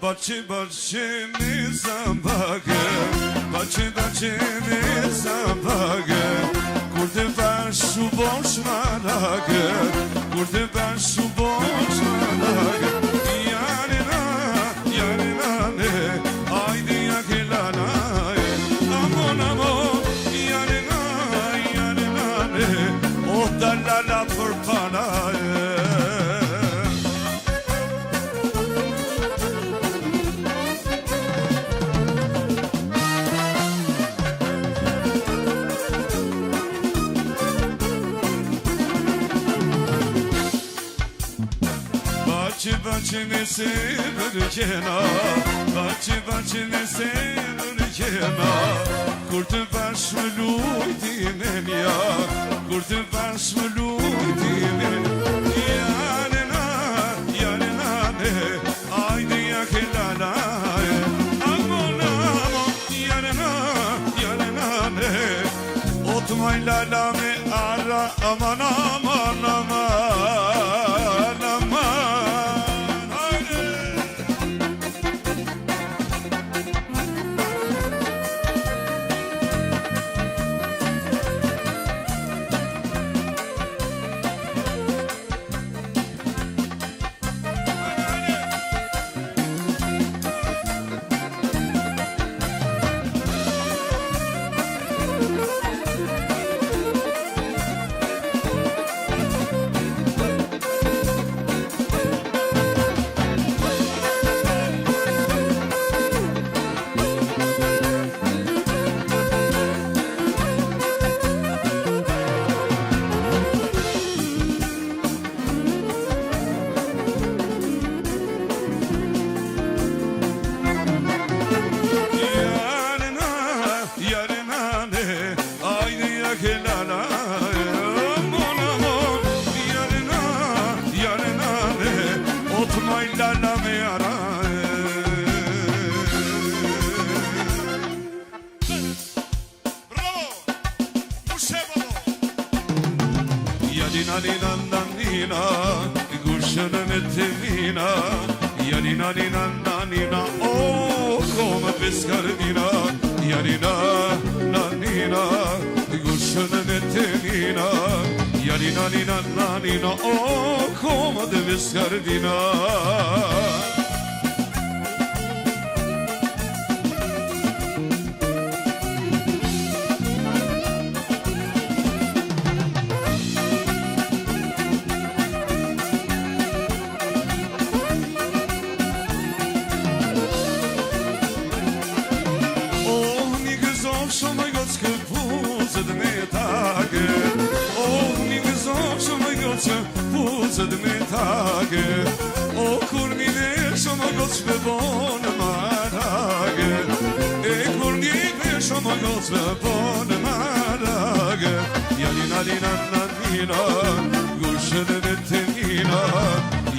Bahçemi zambagı Bahçemi zambagı Kurdu ben şu boş managı Kurdu ben şu boş managı Yarına ne Haydi yakilana Aman aman Yarına ne Oh dalala pırpana Bahçemi sevirkena Bahçemi sevirkena Kurtu başvuruydim ya Kurtu başvuruydim Yarına ne Haydi yakilana Aman aman yarına ne Otmayla lame ara aman aman Yarina oh come pescardina Yarina guscione mettemina Yarina oh come pescardina Puzët me tage O kur njëve shumë gocëve bonë marage E kur njëve shumë gocëve bonë marage Yarina Gushën me temina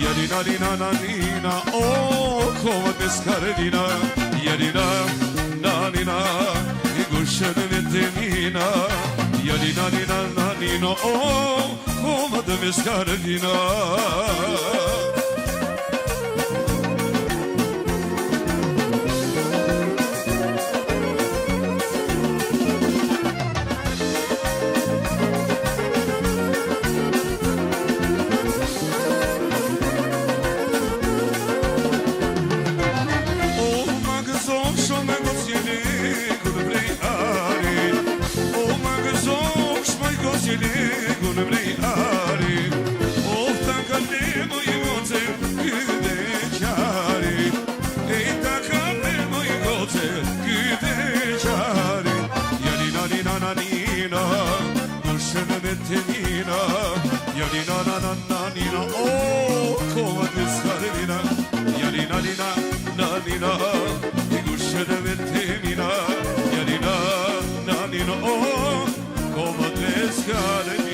Yarina O kove pescardina Yarina Gushën me temina Yarina O come the mescardina Yarina oh come pescardina Yarina guscione mettemina Yarina oh come pescardina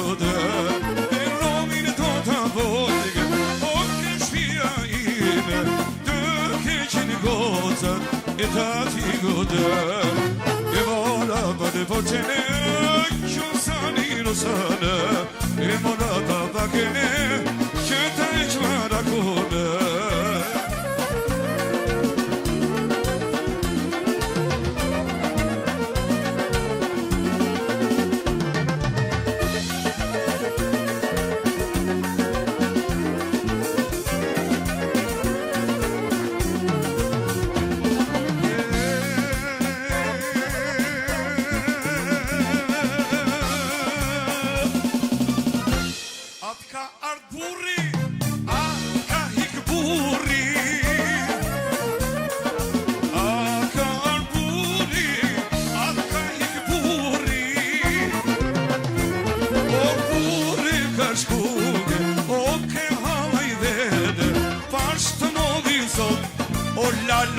gode e romin të të vojgë o ke shpia ime të keqin gozën e të ti gode e vola për forcene që sani në sënë e mora të vakene që të e qmara kone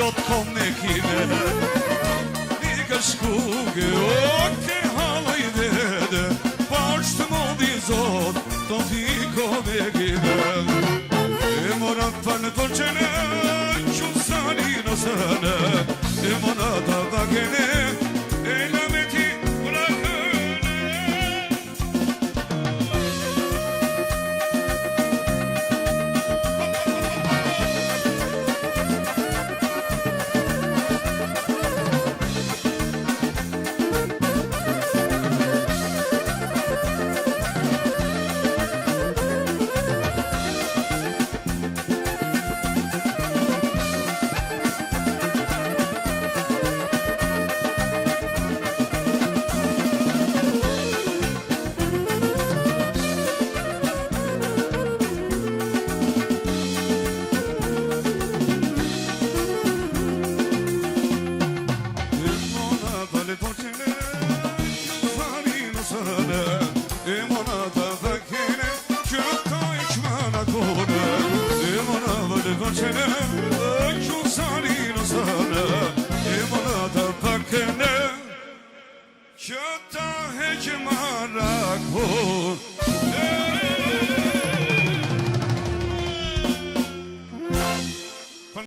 Lot come kime Nika shkuge o ke halaj vede Pash të modi zot Të tiko me kime E morat për në forqene Qunë sani në sëne E morat të vakene E në me ti Që ta heqë marak